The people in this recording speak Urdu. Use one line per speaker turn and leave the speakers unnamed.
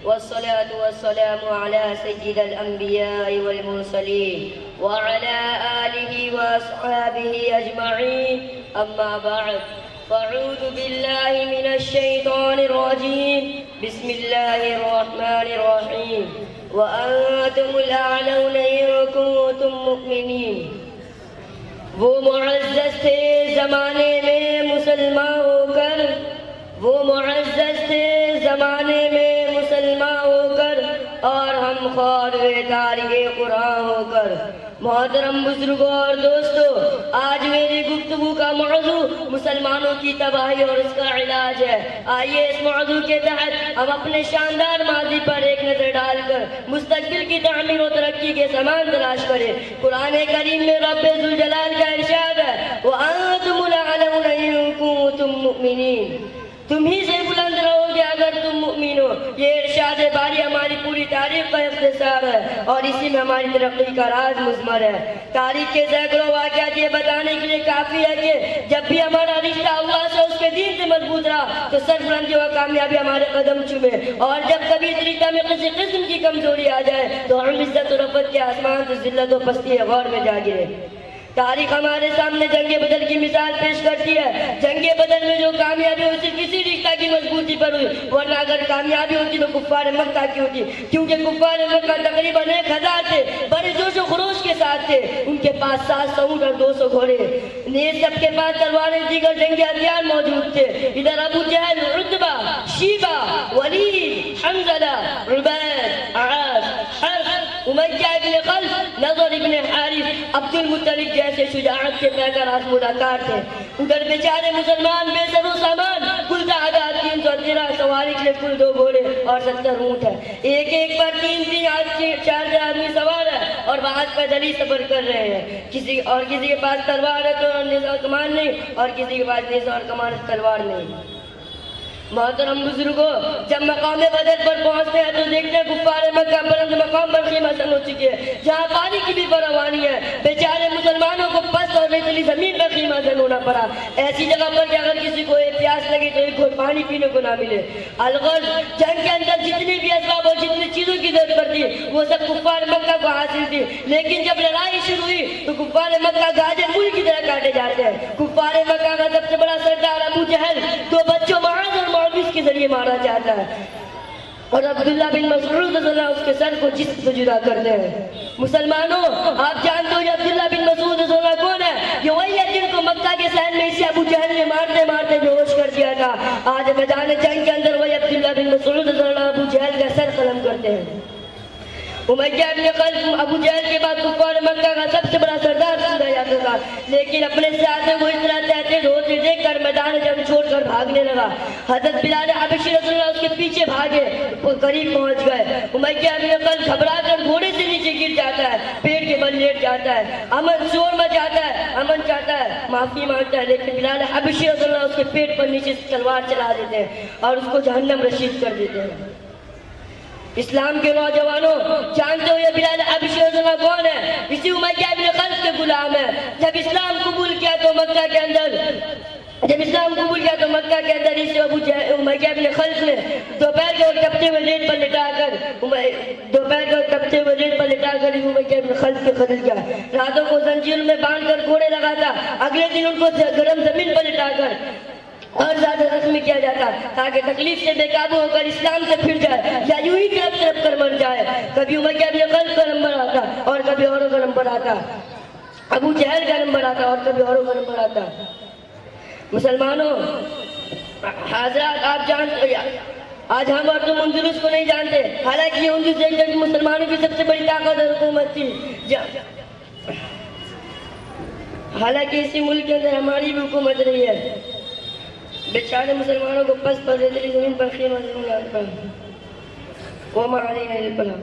والصلاة والسلام على سيد الأنبياء والمرسلين وعلى آله وأصحابه أجمعين. أما بعد، فأعوذ بالله من الشيطان الرجيم. بسم الله الرحمن الرحيم. وأنتم الأعلون إن كنتم مؤمنين. وہ معزز تھے زمانے میں مسلمان ہو کر، وہ معزز تھے زمانے میں مسلمان ہو کر، اور ہم خوار ہوئے تاریخ قرآن ہو کر. محترم بزرگوں اور دوستو، آج میری گفتگو کا موضوع مسلمانوں کی تباہی اور اس کا علاج ہے. آئیے اس موضوع کے تحت ہم اپنے شاندار ماضی پر ایک نظر ڈال کر مستقبل کی تعمیر و ترقی کے سامان تلاش کریں. قرآن کریم میں رب ذوالجلال کا ارشاد ہے، وَأَنْتُمُ الْأَعْلَوْنَ إِن كُنتُم مُؤْمِنِينَ. تم ہی سے بلند رہو گے اگر تم مؤمن ہو. یہ ارشاد باری ہماری پوری تاریخ کا اختصار ہے اور اسی میں ہماری ترقی کا راز مضمر ہے. تاریخ کے سینکڑوں واقعات یہ بتانے کے لیے کافی ہے کہ جب بھی ہمارا رشتہ اللہ سے اس کے دین سے مضبوط رہا تو سربلندی و کامیابی ہمارے قدم چومے، اور جب کبھی اس رشتہ میں کسی قسم کی کمزوری آ جائے تو ہم عزت و رفعت کے آسمان سے ذلت و پستی غور میں جا گرے. تاریخ ہمارے سامنے جنگ بدر کی مثال پیش کرتی ہے. جنگ بدر میں جو کامیابی ہوئی صرف کسی رشتہ کی مضبوطی پر ہوئی، ورنہ اگر کامیابی ہوتی تو کفار مکہ کی ہوتی، کیونکہ کفار مکہ تقریباً 1000 تھے، بڑے جوش و خروش کے ساتھ تھے. ان کے پاس 700 اونٹ اور 200 گھوڑے، یہ سب کے پاس تلواریں دیگر جنگی ہتھیار موجود تھے. ادھر ابو جہل، عتبہ، شیبہ، ولید، حنظلہ، عبید، عاص، حرب، امیہ ابن خلف، نضر ابن حارث، عبد المطلب جیسے شجاعت کے پیکر آزمودہ تھے. ادھر بیچارے مسلمان بے سر و سامان، کل تعداد 313 سواری کے لیے کل 2 گھوڑے اور 70 اونٹ ہے. ایک پر 3-4 آدمی سوار ہے اور بعض پیدل ہی سفر کر رہے ہیں. کسی کے پاس تلوار ہے تو نیزہ اور کمان نہیں، اور کسی کے پاس نیزہ اور کمان تلوار نہیں. محترم بزرگوں، جب مقام بدر پر پہنچتے ہیں تو دیکھتے ہیں کفار مکہ بلند مقام پر خیمہ سن ہو چکے ہیں، جہاں پانی کی بھی فراوانی ہے. بیچارے مسلمانوں کو پست اور ریتلی زمین پر خیمہ سن ہونا پڑا، ایسی جگہ پر کہ اگر کسی کو پیاس لگے تو ایک گھونٹ پانی پینے کو نہ ملے. الغرض، جنگ کے اندر جتنی بھی اسباب اور جتنی چیزوں کی ضرورت پڑتی وہ سب کفار مکہ کو حاصل تھی. لیکن جب لڑائی شروع ہوئی تو کفار مکہ گاجر مول کی طرح کاٹے جاتے ہیں. کفار مکہ کا سب سے بڑا سردار ابو جہل 2 بچوں معاذ اور معوذ کے ذریعے مارا جاتا ہے، اور عبداللہ بن مسعود رضی اللہ اس کے سر کو جسم سے جدا کرتے ہیں. مسلمانوں، آپ جانتے ہو یہ عبداللہ بن مسعود رضی اللہ کون ہے؟ یہ وہی ہے جن کو مکہ کے صحن میں اسے ابو جہل نے مارتے مارتے بے ہوش کر دیا تھا. آج میدان جنگ کے اندر وہی عبداللہ بن مسعود رضی اللہ ابو جہل کا سر قلم کرتے ہیں. امیہ ابن خلف ابو جہل کے بعد کفار مکہ کا سب سے بڑا سردار سمجھا جاتا تھا، لیکن اپنے ساتھ وہ اس طرح تحقیر ہوتے دیکھ کر میدان جنگ چھوڑ کر بھاگنے لگا. حضرت بلال حبشی رسول اللہ اس کے پیچھے بھاگے، قریب پہنچ گئے. امیہ ابن خلف گھبرا کر گھوڑے سے نیچے گر جاتا ہے، پیڑ کے بل لیٹ جاتا ہے. امن شور مچاتا ہے، امن چاہتا ہے، معافی مانگتا ہے، لیکن بلال حبشی رسول اللہ اس کے پیٹ پر نیچے تلوار چلا دیتے ہیں اور اس کو جہنم رسید کر دیتے ہیں. اسلام کے نوجوانوں، جانتے ہو یہ بلال حبشی رضی اللہ کون ہے؟ اسی امیہ ابن خلف کے غلام ہے. جب اسلام قبول کیا تو مکہ کے اندر اسے امیہ ابن خلف نے دوپہر کے وقت تپتے ہوئے ریت پر لٹا کر امیہ ابن خلف کے قتل کیا. راتوں کو زنجیر میں باندھ کر گھوڑے لگاتا، اگلے دن ان کو گرم زمین پر لٹا کر اور زیادہ زخمی کیا جاتا تاکہ تکلیف سے بے قابو ہو کر اسلام سے پھر جائے یا یوں ہی طرف کر مر جائے. کبھی امیہ ابن خلف کا نمبر آتا اور کبھی اوروں کا نمبر آتا، ابو جہل کا نمبر آتا اور کبھی اوروں کا نمبر آتا. مسلمانوں، حضرات، آپ جانتے آج ہم اور تم اندلس کو نہیں جانتے، حالانکہ یہ اندلس ایک جگہ مسلمانوں کی سب سے بڑی طاقت اور حکومت تھی. حالانکہ اسی ملک کے اندر ہماری بھی حکومت رہی ہے. بیچارے مسلمانوں کو پس پر ریتلی زمین پر خیمہ وما علینا الا البلاغ.